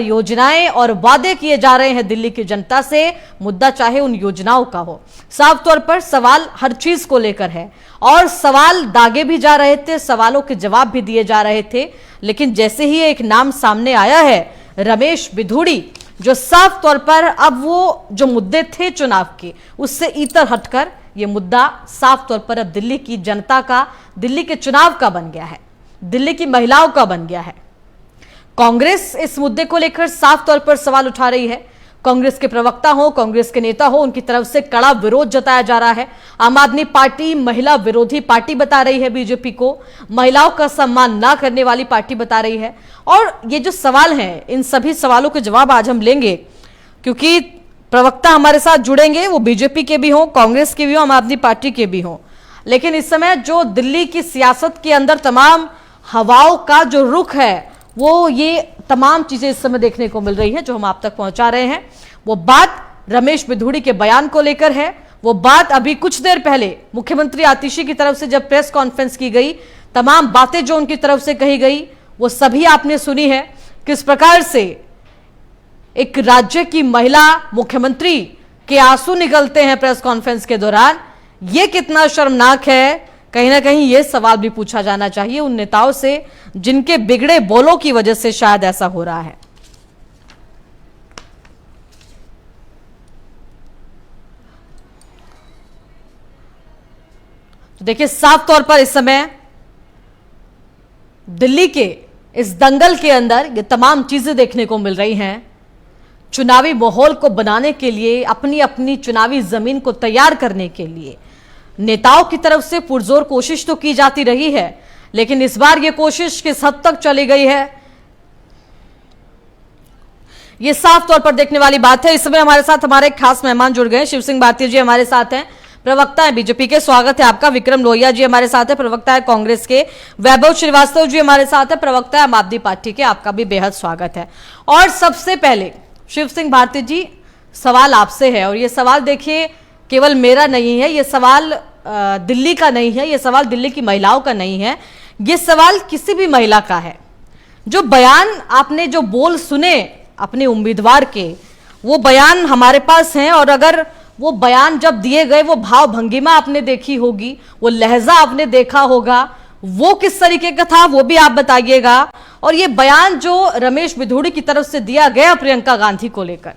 योजनाएं और वादे किए जा रहे हैं दिल्ली की जनता से। मुद्दा चाहे उन योजनाओं का हो, साफ तौर पर सवाल हर चीज को लेकर है और सवाल दागे भी जा रहे थे, सवालों के जवाब भी दिए जा रहे थे। लेकिन जैसे ही एक नाम सामने आया है, रमेश बिधूड़ी, जो साफ तौर पर अब वो जो मुद्दे थे चुनाव के, उससे इतर हटकर ये मुद्दा साफ तौर पर अब दिल्ली की जनता का, दिल्ली के चुनाव का बन गया है, दिल्ली की महिलाओं का बन गया है। कांग्रेस इस मुद्दे को लेकर साफ तौर पर सवाल उठा रही है। कांग्रेस के प्रवक्ता हो, कांग्रेस के नेता हो, उनकी तरफ से कड़ा विरोध जताया जा रहा है। आम आदमी पार्टी महिला विरोधी पार्टी बता रही है बीजेपी को, महिलाओं का सम्मान ना करने वाली पार्टी बता रही है। और ये जो सवाल हैं, इन सभी सवालों के जवाब आज हम लेंगे, क्योंकि प्रवक्ता हमारे साथ जुड़ेंगे, वो बीजेपी के भी हों, कांग्रेस के भी हों, आम आदमी पार्टी के भी हों। लेकिन इस समय जो दिल्ली की सियासत के अंदर तमाम हवाओं का जो रुख है, वो ये तमाम चीजें इस समय देखने को मिल रही है जो हम आप तक पहुंचा रहे हैं। वो बात रमेश बिधूड़ी के बयान को लेकर है, वो बात अभी कुछ देर पहले मुख्यमंत्री आतिशी की तरफ से जब प्रेस कॉन्फ्रेंस की गई, तमाम बातें जो उनकी तरफ से कही गई वो सभी आपने सुनी है। किस प्रकार से एक राज्य की महिला मुख्यमंत्री के आंसू निकलते हैं प्रेस कॉन्फ्रेंस के दौरान, ये कितना शर्मनाक है। कहीं ना कहीं यह सवाल भी पूछा जाना चाहिए उन नेताओं से जिनके बिगड़े बोलों की वजह से शायद ऐसा हो रहा है। तो देखिए, साफ तौर पर इस समय दिल्ली के इस दंगल के अंदर ये तमाम चीजें देखने को मिल रही हैं। चुनावी माहौल को बनाने के लिए, अपनी अपनी चुनावी जमीन को तैयार करने के लिए नेताओं की तरफ से पुरजोर कोशिश तो की जाती रही है, लेकिन इस बार यह कोशिश किस हद तक चली गई है, यह साफ तौर पर देखने वाली बात है। इस समय हमारे साथ हमारे खास मेहमान जुड़ गए, शिव सिंह भारती जी हमारे साथ हैं, प्रवक्ता है बीजेपी के, स्वागत है आपका। विक्रम लोहिया जी हमारे साथ है, प्रवक्ता है कांग्रेस के। वैभव श्रीवास्तव जी हमारे साथ है, प्रवक्ता है आम आदमी पार्टी के, आपका भी बेहद स्वागत है। और सबसे पहले शिव सिंह भारती जी, सवाल आपसे है, और यह सवाल देखिए केवल मेरा नहीं है, यह सवाल दिल्ली का नहीं है, यह सवाल दिल्ली की महिलाओं का नहीं है, यह सवाल किसी भी महिला का है। जो बयान आपने, जो बोल सुने अपने उम्मीदवार के, वो बयान हमारे पास हैं, और अगर वो बयान जब दिए गए, वो भाव भंगिमा आपने देखी होगी, वो लहजा आपने देखा होगा, वो किस तरीके का था वो भी आप बताइएगा। और ये बयान जो रमेश बिधूड़ी की तरफ से दिया गया प्रियंका गांधी को लेकर,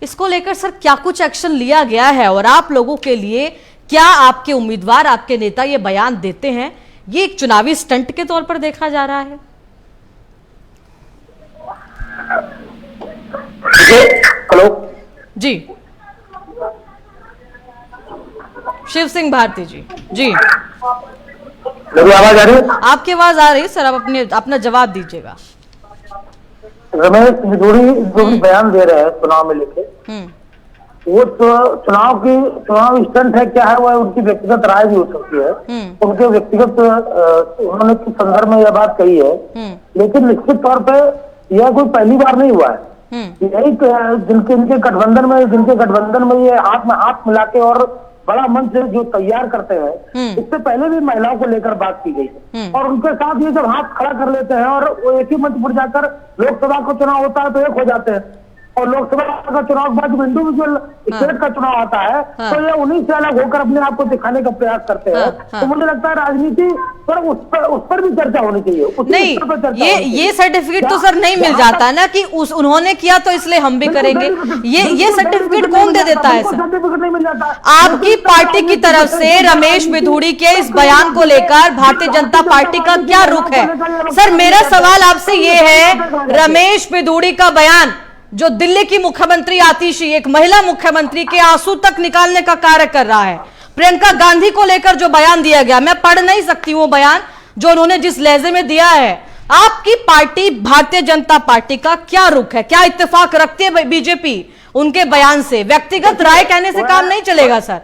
इसको लेकर सर क्या कुछ एक्शन लिया गया है, और आप लोगों के लिए क्या आपके उम्मीदवार, आपके नेता ये बयान देते हैं, ये एक चुनावी स्टंट के तौर पर देखा जा रहा है? हेलो जी, शिव सिंह भारती जी। जी, मेरी आवाज आ रही है? आपकी आवाज आ रही है सर, आप अपना जवाब दीजिएगा। रमेश बिधूड़ी जो भी बयान दे रहे हैं चुनाव में लेके, वो तो चुनाव स्टंट है क्या है, वो उनकी व्यक्तिगत राय भी हो सकती है, उनके व्यक्तिगत उन्होंने किस संदर्भ में यह बात कही है, लेकिन निश्चित तौर पे यह कोई पहली बार नहीं हुआ है। यही जिनके गठबंधन में ये हाथ में हाथ मिला के और बड़ा मंच जो तैयार करते हैं, इससे पहले भी महिलाओं को लेकर बात की गई, और उनके साथ ये जब हाथ खड़ा कर लेते हैं और वो एक ही मंच पर जाकर लोकसभा का चुनाव होता है तो एक हो जाते हैं, और लोकसभा का चुनाव के बाद जब इंडिविजुअल स्टेट का चुनाव आता है तो ये उन्हीं से अलग होकर अपने आप को दिखाने का प्रयास करते हैं। तो मुझे लगता है राजनीति पर उस पर भी चर्चा होनी चाहिए। नहीं, ये सर्टिफिकेट तो सर नहीं मिल जाता ना कि उन्होंने किया तो इसलिए हम भी करेंगे, ये सर्टिफिकेट कौन दे देता है सर? सर्टिफिकेट नहीं मिल जाता। आपकी पार्टी की तरफ से रमेश बिधूड़ी के इस बयान को लेकर भारतीय जनता पार्टी का क्या रुख है? सर मेरा सवाल आपसे ये है, रमेश बिधूड़ी का बयान जो दिल्ली की मुख्यमंत्री आतिशी, एक महिला मुख्यमंत्री के आंसू तक निकालने का कार्य कर रहा है, प्रियंका गांधी को लेकर जो बयान दिया गया, मैं पढ़ नहीं सकती हूँ बयान जो उन्होंने जिस लहजे में दिया है, आपकी पार्टी भारतीय जनता पार्टी का क्या रुख है? क्या इत्तेफाक रखती है बीजेपी उनके बयान से? व्यक्तिगत राय कहने से काम नहीं चलेगा सर।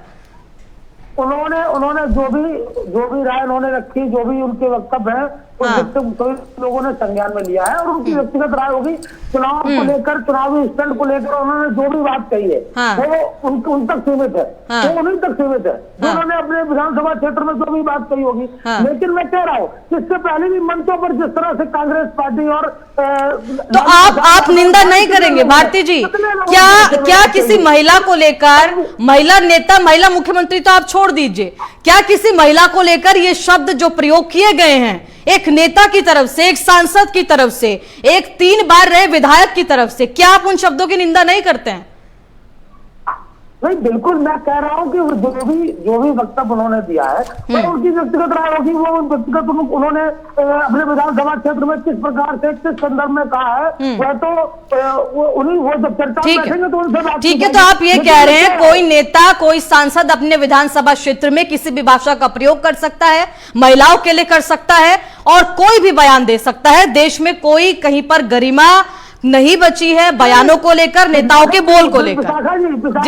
उन्होंने जो भी राय उन्होंने रखी, जो भी उनके वक्तव्य है, हाँ। कई लोगों ने संज्ञान में लिया है और उनकी व्यक्तिगत राय होगी। चुनाव को लेकर, चुनावी स्टंट को लेकर उन्होंने जो भी बात कही है हाँ। वो उन तक सीमित है, हाँ। वो उन्हीं तक सीमित है हाँ। उन्होंने अपने विधानसभा क्षेत्र में जो भी बात कही होगी। हाँ। लेकिन मैं कह रहा हूँ इससे पहले भी मंचों पर जिस तरह से कांग्रेस पार्टी और तो आप निंदा नहीं करेंगे भारती जी? क्या किसी महिला को लेकर, महिला नेता, महिला मुख्यमंत्री तो आप छोड़ दीजिए, क्या किसी महिला को लेकर ये शब्द जो प्रयोग किए गए हैं एक नेता की तरफ से, एक सांसद की तरफ से, एक 3 बार रहे विधायक की तरफ से, क्या आप उन शब्दों की निंदा नहीं करते हैं? नहीं, बिल्कुल मैं कह रहा हूँ कि जो भी वक्तव्य उन्होंने दिया है वो उनकी व्यक्तिगत राय होगी। वो व्यक्तिगत उन्होंने अपने विधानसभा क्षेत्र में किस प्रकार से, किस संदर्भ में कहा है वह तो उन्हीं, वो जब चर्चा में बैठेंगे तो उनसे बात। ठीक है, तो आप ये कह रहे हैं कोई नेता, कोई सांसद अपने विधानसभा क्षेत्र में किसी भी भाषा का प्रयोग कर सकता है, महिलाओं के लिए कर सकता है और कोई भी बयान दे सकता है। देश में कोई कहीं पर गरिमा नहीं बची है बयानों को लेकर, नेताओं के बोल को लेकर।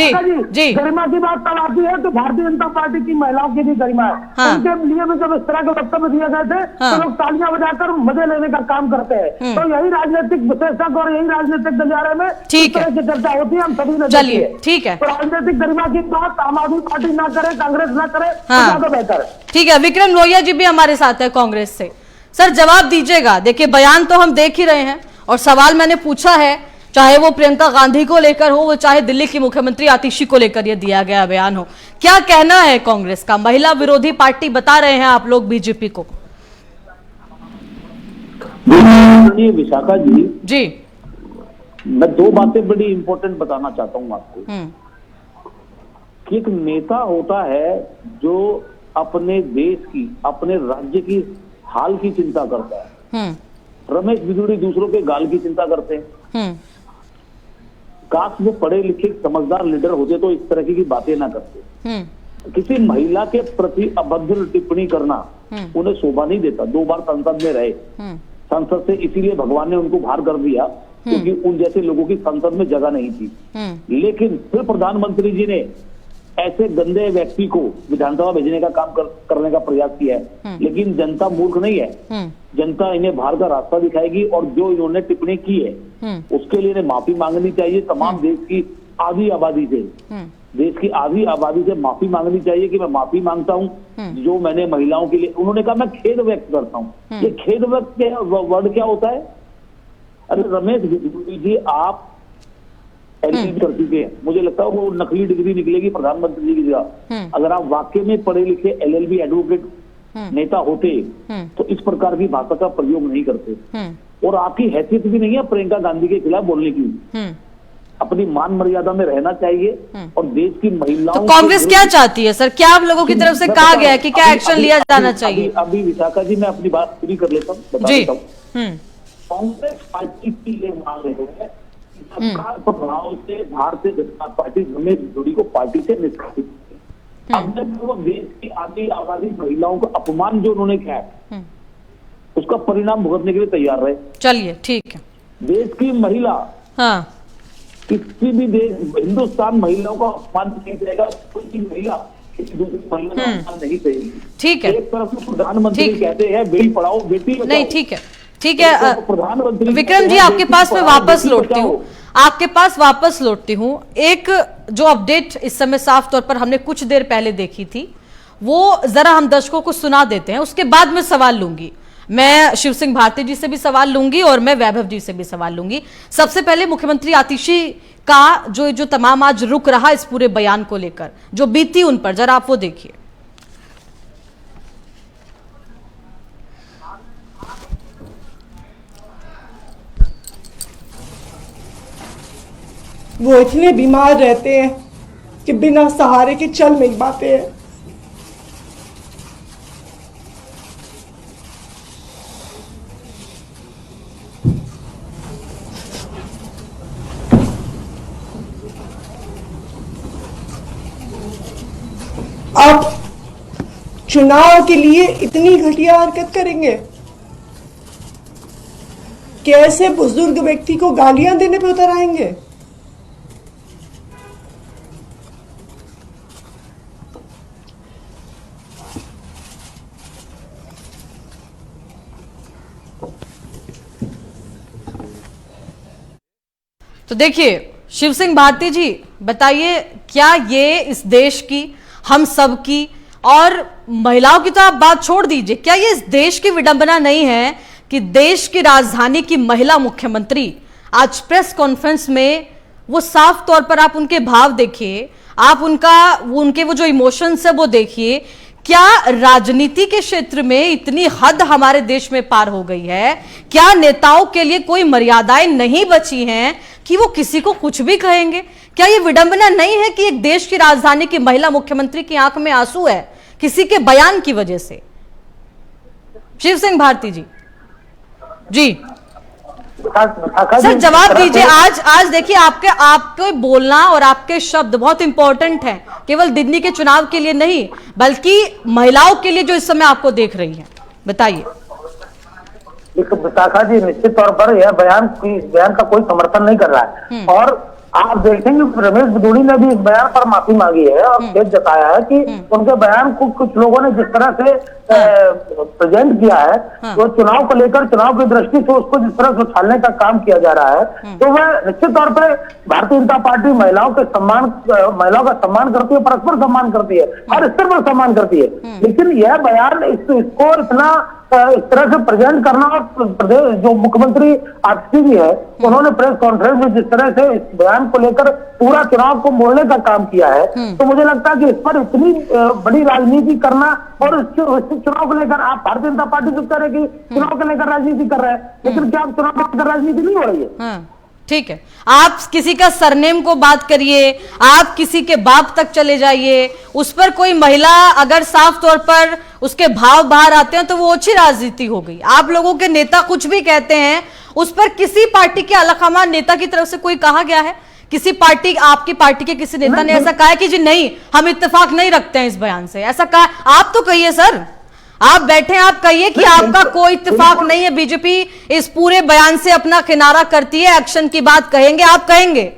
जी, गरिमा की बात तब आती है तो भारतीय जनता पार्टी की महिलाओं की भी गरिमा है। हाँ। उनके लिए भी जब इस तरह के वक्तव्य दिए गए थे तो लोग तालियां बजाकर मजे लेने का काम करते हैं। तो यही राजनीतिक विशेषज्ञ और यही राजनीतिक गलियारे में इस तरह की चर्चा होती है, हम सभी ने। चलिए ठीक है, तो राजनीतिक गरिमा की बात आम आदमी पार्टी ना करे, कांग्रेस ना करे, ज्यादा बेहतर है। ठीक है, विक्रम लोहिया जी भी हमारे साथ है कांग्रेस से। सर जवाब दीजिएगा, देखिए बयान तो हम देख ही रहे हैं और सवाल मैंने पूछा है, चाहे वो प्रियंका गांधी को लेकर हो, वो चाहे दिल्ली की मुख्यमंत्री आतिशी को लेकर ये दिया गया बयान हो, क्या कहना है कांग्रेस का? महिला विरोधी पार्टी बता रहे हैं आप लोग बीजेपी को। विशाखा जी, मैं 2 बातें बड़ी इंपॉर्टेंट बताना चाहता हूं आपको कि एक नेता होता है जो अपने देश की, अपने राज्य की हाल की चिंता करता है। रमेश बिजूड़ी दूसरों के गाल की चिंता करते हैं। काश वो पढ़े लिखे समझदार लीडर होते तो इस तरह की बातें ना करते। किसी महिला के प्रति अभद्र टिप्पणी करना उन्हें शोभा नहीं देता। 2 बार संसद में रहे, संसद से इसीलिए भगवान ने उनको बाहर कर दिया क्योंकि उन जैसे लोगों की संसद में जगह नहीं थी। लेकिन फिर प्रधानमंत्री जी ने ऐसे गंदे व्यक्ति को विधानसभा भेजने का काम करने का प्रयास किया है। लेकिन जनता मूर्ख नहीं है, जनता इन्हें बाहर का रास्ता दिखाएगी और जो इन्होंने टिप्पणी की है उसके लिए इन्हें माफी मांगनी चाहिए। तमाम देश की आधी आबादी से, देश की आधी आबादी से माफी मांगनी चाहिए कि मैं माफी मांगता हूं जो मैंने महिलाओं के लिए। उन्होंने कहा मैं खेद व्यक्त करता हूं। ये खेद व्यक्त वर्ड क्या होता है? अरे रमेश बिजूड़ी जी, आप एलएलबी कर चुके हैं, मुझे लगता है वो नकली डिग्री निकलेगी प्रधानमंत्री जी की जगह। अगर आप वाकई में पढ़े लिखे एलएलबी एडवोकेट नेता होते तो इस प्रकार की भाषा का प्रयोग नहीं करते। और आपकी हैसियत भी नहीं है प्रियंका गांधी के खिलाफ बोलने की। अपनी मान मर्यादा में रहना चाहिए और देश की महिलाओं। तो कांग्रेस क्या चाहती है सर? क्या आप लोगों की तरफ से कहा गया है कि क्या एक्शन लिया जाना चाहिए? अभी विशाखा जी मैं अपनी बात पूरी कर लेता हूँ, बता देता हूँ। कांग्रेस पार्टी की ये मांग है सरकार प्रभाव से भारतीय जनता पार्टी रमेश बिजूड़ी को पार्टी से निष्कासित करे। अब देश की आधी आबादी महिलाओं का अपमान जो उन्होंने किया है उसका परिणाम भुगतने के लिए तैयार रहे। चलिए ठीक है, देश की महिला, हाँ, किसी भी देश, हिंदुस्तान महिलाओं का अपमान नहीं करेगा। कोई भी महिला किसी दूसरी महिला का अपमान नहीं करेगी। ठीक है, एक तरफ से प्रधानमंत्री कहते हैं बेटी पढ़ाओ बेटी बचाओ। नहीं ठीक है, ठीक है प्रधानमंत्री विक्रम जी, आपके पास मैं वापस लौटती हूँ, आपके पास वापस लौटती हूँ। एक जो अपडेट इस समय साफ तौर पर हमने कुछ देर पहले देखी थी वो जरा हम दर्शकों को सुना देते हैं, उसके बाद मैं सवाल लूंगी। मैं शिव सिंह भारती जी से भी सवाल लूंगी और मैं वैभव जी से भी सवाल लूंगी। सबसे पहले मुख्यमंत्री आतिशी का जो तमाम आज रुक रहा इस पूरे बयान को लेकर जो बीती उन पर, जरा आप वो देखिए। वो इतने बीमार रहते हैं कि बिना सहारे के चल नहीं पाते हैं। आप चुनाव के लिए इतनी घटिया हरकत करेंगे? कैसे बुजुर्ग व्यक्ति को गालियां देने पे उतर आएंगे? तो देखिए शिव सिंह भारती जी, बताइए क्या ये इस देश की, हम सब की, और महिलाओं की तो आप बात छोड़ दीजिए, क्या ये इस देश की विडंबना नहीं है कि देश की राजधानी की महिला मुख्यमंत्री आज प्रेस कॉन्फ्रेंस में, वो साफ तौर पर आप उनके भाव देखिए, आप उनके वो जो इमोशंस है वो देखिए, क्या राजनीति के क्षेत्र में इतनी हद हमारे देश में पार हो गई है? क्या नेताओं के लिए कोई मर्यादाएं नहीं बची हैं कि वो किसी को कुछ भी कहेंगे? क्या ये विडंबना नहीं है कि एक देश की राजधानी की महिला मुख्यमंत्री की आंख में आंसू है किसी के बयान की वजह से? शिव सिंह भारती जी, जी सर जवाब दीजिए। आज देखिए आपके बोलना और आपके शब्द बहुत इंपॉर्टेंट हैं, केवल दिल्ली के चुनाव के लिए नहीं बल्कि महिलाओं के लिए जो इस समय आपको देख रही हैं। बताइए। विशाखा जी, निश्चित तौर पर यह बयान का कोई समर्थन नहीं कर रहा है, और आप देखेंगे रमेश बिदूड़ी ने भी इस बयान पर माफी मांगी है और खेद जताया है कि उनके बयान को कुछ लोगों ने जिस तरह से प्रेजेंट किया है, तो चुनाव को लेकर, चुनाव की दृष्टि से उसको जिस तरह से उछालने का काम किया जा रहा है, तो वह निश्चित तौर पर भारतीय जनता पार्टी महिलाओं का सम्मान करती है, परस्पर सम्मान करती है, हर स्तर पर सम्मान करती है। लेकिन यह बयान इसको इतना इस तरह से प्रेजेंट करना, प्रदेश जो मुख्यमंत्री आतिशी जी है, उन्होंने प्रेस कॉन्फ्रेंस में जिस तरह से इस बयान को लेकर पूरा चुनाव को मोड़ने का काम किया है, तो मुझे लगता है कि इस पर इतनी बड़ी राजनीति करना, और इस चुनाव को लेकर आप भारतीय जनता पार्टी से कह रहे कि चुनाव को लेकर राजनीति कर रहे हैं, लेकिन क्या आप चुनाव को लेकर राजनीति नहीं हो रही है? ठीक है, आप किसी का सरनेम को बात करिए, आप किसी के बाप तक चले जाइए, उस पर कोई महिला अगर साफ तौर पर उसके भाव बाहर आते हैं तो वो अच्छी राजनीति हो गई। आप लोगों के नेता कुछ भी कहते हैं, उस पर किसी पार्टी के अलखमा नेता की तरफ से कोई कहा गया है? किसी पार्टी, आपकी पार्टी के किसी नेता ने ऐसा कहा है कि जी नहीं हम इत्तेफाक नहीं रखते हैं इस बयान से? ऐसा कहा? आप तो कहिए सर, आप बैठे आप कहिए कि आपका कोई इत्तेफाक नहीं है, बीजेपी इस पूरे बयान से अपना किनारा करती है, एक्शन की बात कहेंगे, आप कहेंगे?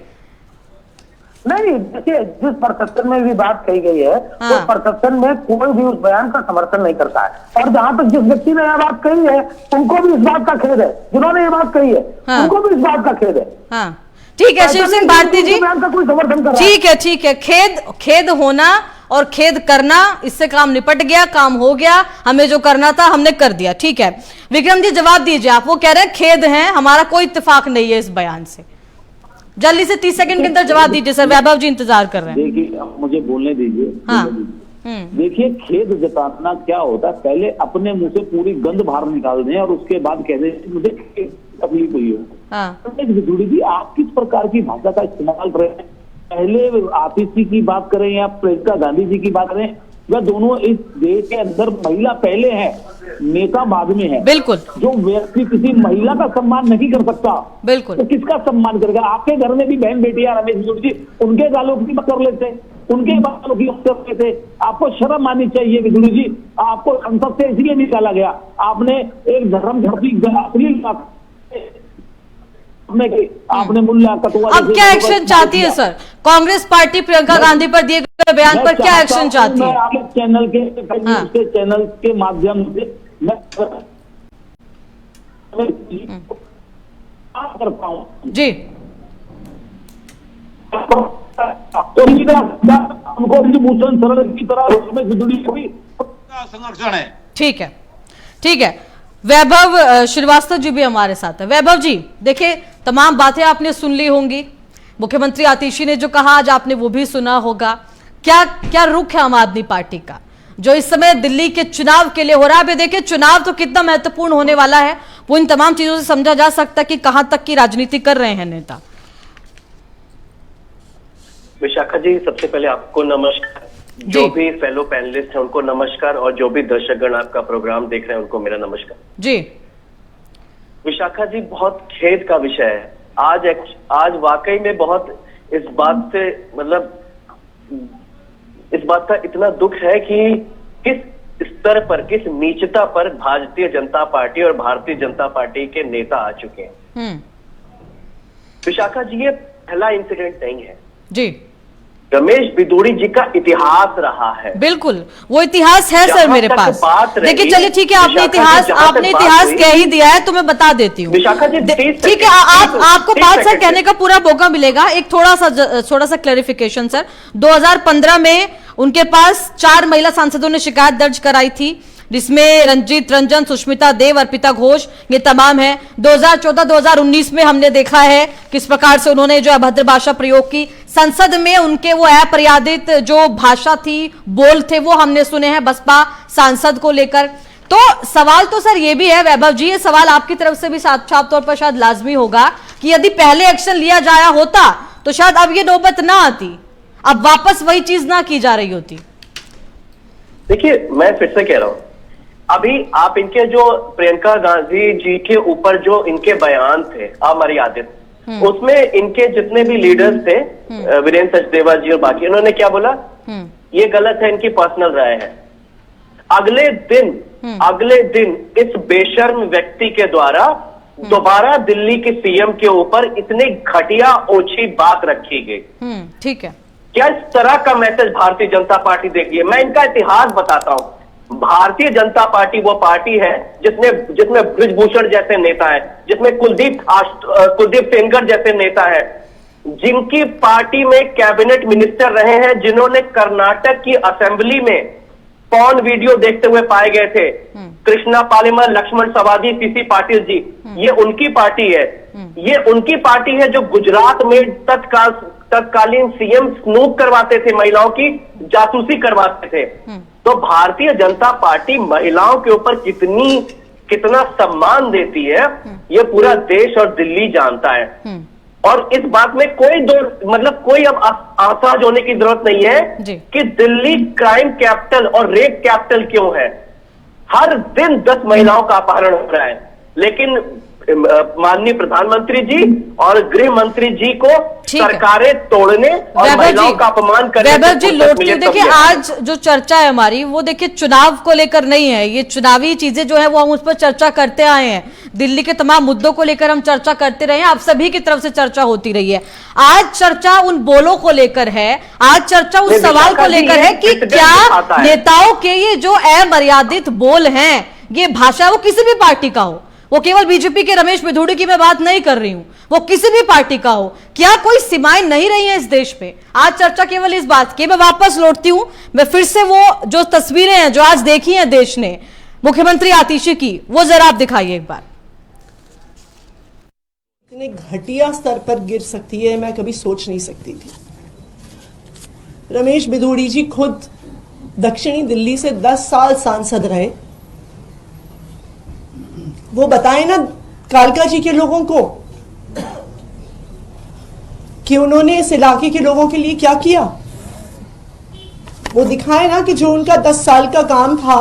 नहीं, देखिए जिस परसेप्शन में भी बात कही गई है, उस परसेप्शन में कोई भी उस बयान का समर्थन नहीं करता है, और जहां तक जिस व्यक्ति ने यह बात कही है उनको भी इस बात का खेद है, जिन्होंने ये बात कही है उनको भी इस बात का खेद है। ठीक है शिव सिंह भारती जी, ठीक है, ठीक है, खेद होना और खेद करना, इससे काम निपट गया, काम हो गया, हमें जो करना था हमने कर दिया। ठीक है विक्रम जी, जवाब दीजिए। आप वो कह रहे हैं खेद है, हमारा कोई इत्तेफाक नहीं है इस बयान से। जल्दी से 30 सेकंड के अंदर जवाब दीजिए सर, वैभव जी इंतजार कर रहे हैं। देखिए मुझे बोलने दीजिए। देखिए खेद जताना क्या होता है, पहले अपने मुंह से पूरी गंद बाहर निकाल दें और उसके बाद कह दें मुझे तकलीफ हुई हो। बिदूड़ी जी, आप किस प्रकार की भाषा का इस्तेमाल कर रहे हैं? पहले आतिशी की बात करें या प्रियंका गांधी जी की बात करें, वह दोनों इस देश के अंदर महिला पहले है, नेता बाद में है। बिल्कुल। जो व्यक्ति किसी महिला का सम्मान नहीं कर सकता, बिल्कुल, तो किसका सम्मान करेगा? आपके घर में भी बहन बेटियां रमेश बिदूड़ी जी, उनके गालों की मत कर लेते, उनके बालों की मत कर लेते। आपको शर्म आनी चाहिए बिदूड़ी जी, आपको संसद से इसलिए निकाला गया, आपने एक धर्म धरती आपने मुल्ला कटुआ। अब क्या एक्शन चाहती है सर कांग्रेस पार्टी प्रियंका गांधी पर दिए गए बयान पर? क्या एक्शन चाहती है? आपके चैनल के माध्यम से मैं करता हूँ जी, तो उनको भूषण सरल की तरह संरक्षण है। ठीक है, ठीक है। वैभव श्रीवास्तव जी भी हमारे साथ है। वैभव जी देखिए, तमाम बातें आपने सुन ली होंगी, मुख्यमंत्री आतिशी ने जो कहा आज आपने वो भी सुना होगा। क्या रुख है आम आदमी पार्टी का जो इस समय दिल्ली के चुनाव के लिए हो रहा है? देखिए चुनाव तो कितना महत्वपूर्ण होने वाला है, वो इन तमाम चीजों से समझा जा सकता है कि कहां तक की राजनीति कर रहे हैं नेता। विशाखा जी, सबसे पहले आपको नमस्कार, जो भी फेलो पैनलिस्ट हैं उनको नमस्कार, और जो भी दर्शकगण आपका प्रोग्राम देख रहे हैं उनको मेरा नमस्कार जी। विशाखा जी, बहुत खेद का विषय है आज वाकई में बहुत इस बात से, मतलब इस बात का इतना दुख है कि किस स्तर पर, किस नीचता पर भारतीय जनता पार्टी और भारतीय जनता पार्टी के नेता आ चुके हैं। विशाखा जी, ये पहला इंसिडेंट नहीं है जी। रमेश बिदूड़ी जी का इतिहास रहा है। बिल्कुल, वो इतिहास है सर मेरे पास। देखिए चलिए ठीक है, आपने इतिहास कह ही दिया है तो मैं बता देती हूँ। विशाखा जी ठीक है, आपको बात सर कहने का पूरा मौका मिलेगा। एक थोड़ा सा क्लैरिफिकेशन सर, 2015 में उनके पास 4 महिला सांसदों ने शिकायत दर्ज कराई थी, जिसमें रंजीत रंजन, सुष्मिता देव, अर्पिता घोष, ये तमाम है। 2014-2019 में हमने देखा है किस प्रकार से उन्होंने जो अभद्र भाषा प्रयोग की। संसद में उनके वो अप्रयादित जो भाषा थी, बोल थे, वो हमने सुने हैं बसपा सांसद को लेकर। तो सवाल तो सर ये भी है वैभव जी, ये सवाल आपकी तरफ से भी साफ तौर पर शायद लाजमी होगा कि यदि पहले एक्शन लिया जाया होता तो शायद अब ये नौबत ना आती, अब वापस वही चीज ना की जा रही होती। देखिए मैं फिर से कह रहा हूं, अभी आप इनके जो प्रियंका गांधी जी के ऊपर जो इनके बयान थे अमर्यादित, उसमें इनके जितने भी लीडर्स थे, वीरेंद्र सचदेवा जी और बाकी, उन्होंने क्या बोला, ये गलत है, इनकी पर्सनल राय है। अगले दिन इस बेशर्म व्यक्ति के द्वारा दोबारा दिल्ली के सीएम के ऊपर इतनी घटिया ओछी बात रखी गई। ठीक है, क्या इस तरह का मैसेज भारतीय जनता पार्टी देती है? मैं इनका इतिहास बताता हूं। भारतीय जनता पार्टी वो पार्टी है जिसमें बृजभूषण जैसे नेता है, जिसमें कुलदीप सेंगर जैसे नेता है, जिनकी पार्टी में कैबिनेट मिनिस्टर रहे हैं, जिन्होंने कर्नाटक की असेंबली में पॉर्न वीडियो देखते हुए पाए गए थे। कृष्णा पालिमर, लक्ष्मण सवादी, सीसी पाटिल जी, ये उनकी पार्टी है। ये उनकी पार्टी है जो गुजरात में तत्कालीन सीएम स्नूप करवाते थे, महिलाओं की जासूसी करवाते थे। तो भारतीय जनता पार्टी महिलाओं के ऊपर कितना सम्मान देती है, ये पूरा देश और दिल्ली जानता है। और इस बात में कोई अब आसाज होने की जरूरत नहीं है कि दिल्ली क्राइम कैपिटल और रेप कैपिटल क्यों है। हर दिन 10 महिलाओं का अपहरण हो रहा है, लेकिन माननीय प्रधानमंत्री जी और गृह मंत्री जी को सरकारें तोड़ने और महिलाओं का अपमान करने। वैभव जी लौटती हूं, देखिए आज जो चर्चा है हमारी वो देखिए चुनाव को लेकर नहीं है, ये चुनावी चीजें जो है वो हम उस पर चर्चा करते आए हैं। दिल्ली के तमाम मुद्दों को लेकर हम चर्चा करते रहे हैं, आप सभी की तरफ से चर्चा होती रही है। आज चर्चा उन बोलों को लेकर है, आज चर्चा उस सवाल को लेकर है कि क्या नेताओं के ये जो अमर्यादित बोल हैं, ये भाषा वो किसी भी पार्टी का हो, वो केवल बीजेपी के रमेश बिधूड़ी की मैं बात नहीं कर रही हूं, वो किसी भी पार्टी का हो, क्या कोई सीमाएं नहीं रही हैं इस देश पे? आज चर्चा केवल इस बात की। मैं वापस लौटती हूं, मैं फिर से वो जो तस्वीरें हैं जो आज देखी हैं देश ने मुख्यमंत्री आतिशी की, वो जरा आप दिखाइए एक बार। इतने घटिया स्तर पर गिर सकती है मैं कभी सोच नहीं सकती थी। रमेश बिधूड़ी जी खुद दक्षिणी दिल्ली से 10 साल सांसद रहे, वो बताएं ना कालका जी के लोगों को कि उन्होंने इस इलाके के लोगों के लिए क्या किया। वो दिखाए ना कि जो उनका 10 साल का काम था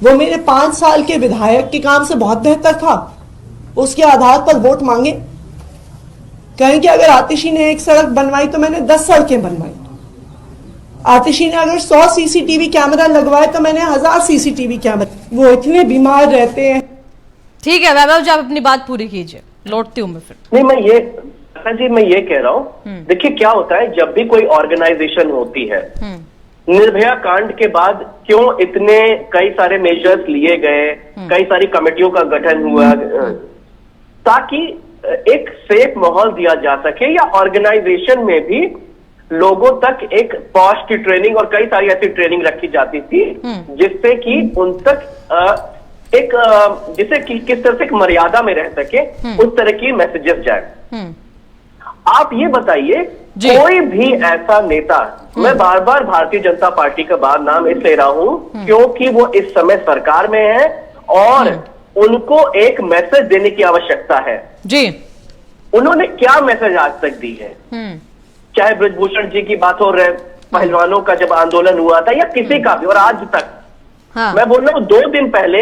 वो मेरे 5 साल के विधायक के काम से बहुत बेहतर था। उसके आधार पर वोट मांगे, कहें कि अगर आतिशी ने एक सड़क बनवाई तो मैंने 10 सड़कें बनवाई, आतिशी ने अगर 100 सीसीटीवी कैमरा लगवाए तो मैंने 1000 सीसीटीवी कैमरा। वो इतने बीमार रहते हैं। ठीक है वैभव जी, आप अपनी बात पूरी कीजिए, लौटती हूं मैं फिर। नहीं, मैं ये कह रहा हूं, देखिए क्या होता है जब भी कोई ऑर्गेनाइजेशन होती है, निर्भया कांड के बाद क्यों इतने कई सारे मेजर्स लिए गए, कई सारी कमेटियों का गठन हुआ, ताकि एक सेफ माहौल दिया जा सके, या ऑर्गेनाइजेशन में भी लोगों तक एक पॉश की ट्रेनिंग और कई सारी ऐसी ट्रेनिंग रखी जाती थी जिससे कि उन तक जिसे कि किस तरह से एक मर्यादा में रह सके, उस तरह की मैसेजेस जाए। आप ये बताइए, कोई भी ऐसा नेता, मैं बार बार भारतीय जनता पार्टी का बार नाम इसलिए रहा हूं क्योंकि वो इस समय सरकार में है और उनको एक मैसेज देने की आवश्यकता है जी। उन्होंने क्या मैसेज आज तक दी है? चाहे बृजभूषण जी की बात हो रहे, पहलवानों का जब आंदोलन हुआ था, या किसी का भी, और आज तक मैं बोल रहा हूं 2 दिन पहले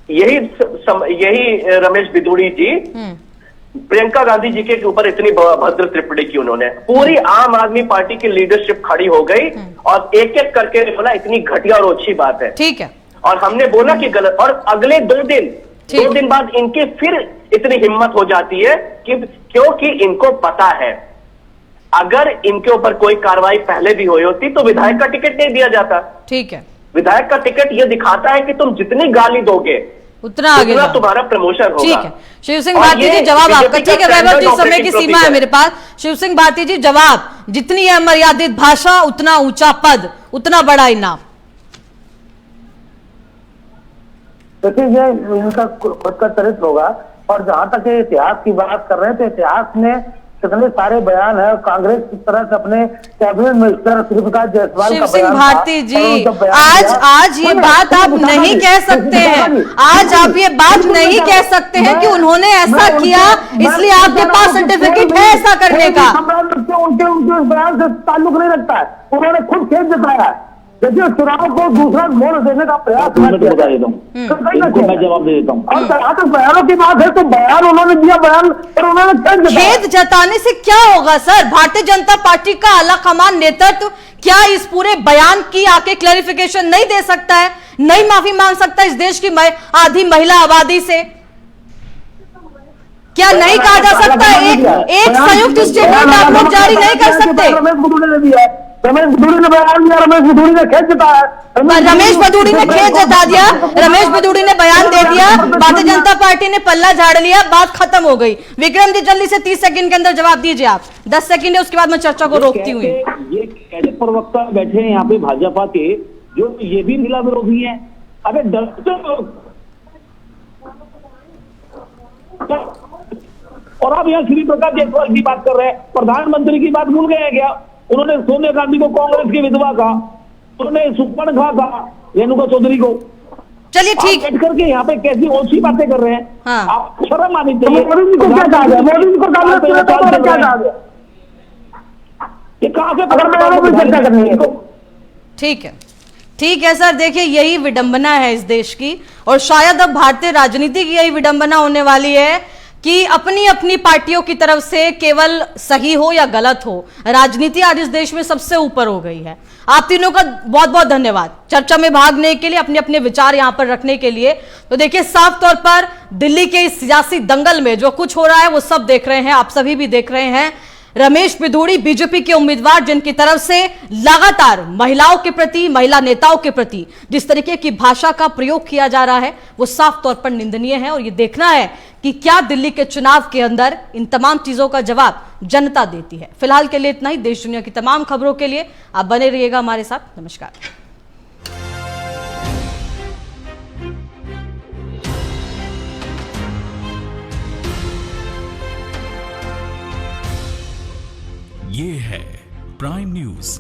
यही रमेश बिधूड़ी जी प्रियंका गांधी जी के ऊपर इतनी भद्र टिप्पणी की उन्होंने, पूरी आम आदमी पार्टी की लीडरशिप खड़ी हो गई और एक एक करके बोला इतनी घटिया और अच्छी बात है। ठीक है, और हमने बोला कि गलत, और अगले 2 दिन बाद इनकी फिर इतनी हिम्मत हो जाती है कि क्योंकि इनको पता है अगर इनके ऊपर कोई कार्रवाई पहले भी हुई होती तो विधायक का टिकट नहीं दिया जाता। ठीक है, विधायक का टिकट ये दिखाता है कि तुम जितनी गाली दोगे उतना आगे जाओ, तुम्हारा प्रमोशन होगा। ठीक है, शिव सिंह भारती जी जवाब आपका। ठीक है वैभव जी, समय की सीमा है मेरे पास। शिव सिंह भारती जी जवाब, जितनी है मर्यादित भाषा उतना ऊंचा पद, उतना बड़ा इनाम। देखिए ये इनका खुद का चरित्र होगा। और जहां तक ये इतिहास की बात कर रहे हैं तो इतिहास में कितने सारे बयान है। कांग्रेस की तरह से अपने कैबिनेट मिनिस्टर श्री प्रकाश जायसवाल शिव का सिंह बयान था, भारती जी, और उनका बयान आज दिया। आज ये बात आप नहीं कह सकते हैं, आज आप ये बात नहीं कह सकते हैं कि उन्होंने ऐसा किया इसलिए आपके पास सर्टिफिकेट है ऐसा करने का। उनके बयान से ताल्लुक नहीं रखता है, उन्होंने खुद खेत जताया है। देखिए चुनाव को दूसरा मोड़ देने का प्रयास बता देता हूँ, इनको मैं जवाब दे देता हूँ। और जहाँ तक बयानों की बात है तो बयान उन्होंने दिया, बयान पर उन्होंने खेद जताने से क्या होगा सर? भारतीय जनता पार्टी का आलाकमान नेतृत्व क्या इस पूरे बयान की आके क्लैरिफिकेशन नहीं दे सकता है, नहीं माफी मांग सकता इस देश की आधी महिला आबादी से? क्या नहीं कहा जा सकता? एक संयुक्त स्टेटमेंट आप लोग जारी नहीं कर सकते? रमेश भदौड़ी ने बयान दिया, रमेश भदौड़ी ने खेत जताया, रमेश भदौड़ी ने खेत जता दिया, रमेश भदौड़ी ने बयान दे दिया, भारतीय जनता पार्टी ने पल्ला झाड़ लिया, बात खत्म हो गई। विक्रम जी जल्दी से 30 सेकंड के अंदर जवाब दीजिए आप। 10 सेकंड है, उसके बाद मैं चर्चा को रोकती हूँ। ये कैसे प्रवक्ता बैठे हैं यहाँ पे भाजपा के, जो ये भी महिला विरोधी है। अबे डरते और आप यहाँ श्री प्रकाश जायसवाल की बात कर रहे हैं, प्रधानमंत्री की बात भूल गए हैं क्या? उन्होंने सोनिया गांधी को कांग्रेस की विधवा कहा, उन्होंने सुपर्णखा कहा रेणुका चौधरी को। चलिए ठीक बैठ करके यहाँ पे कैसी ओछी बातें कर रहे हैं। हाँ। आप शर्म आनी चाहिए। मोदी जी को क्या कहा गया? मोदी जी को क्या कहा गया? ये कहाँ से चर्चा करनी है? ठीक है सर, देखिए यही विडंबना है इस देश की, और शायद अब भारतीय राजनीति की यही विडंबना होने वाली है कि अपनी अपनी पार्टियों की तरफ से केवल सही हो या गलत हो, राजनीति आज इस देश में सबसे ऊपर हो गई है। आप तीनों का बहुत बहुत धन्यवाद चर्चा में भागने के लिए, अपने अपने विचार यहां पर रखने के लिए। तो देखिए साफ तौर पर दिल्ली के इस सियासी दंगल में जो कुछ हो रहा है वो सब देख रहे हैं, आप सभी भी देख रहे हैं। रमेश भदौड़ी बीजेपी के उम्मीदवार, जिनकी तरफ से लगातार महिलाओं के प्रति, महिला नेताओं के प्रति जिस तरीके की भाषा का प्रयोग किया जा रहा है वो साफ तौर पर निंदनीय है। और ये देखना है कि क्या दिल्ली के चुनाव के अंदर इन तमाम चीजों का जवाब जनता देती है। फिलहाल के लिए इतना ही। देश दुनिया की तमाम खबरों के लिए आप बने रहिएगा हमारे साथ। नमस्कार। ये है प्राइम न्यूज।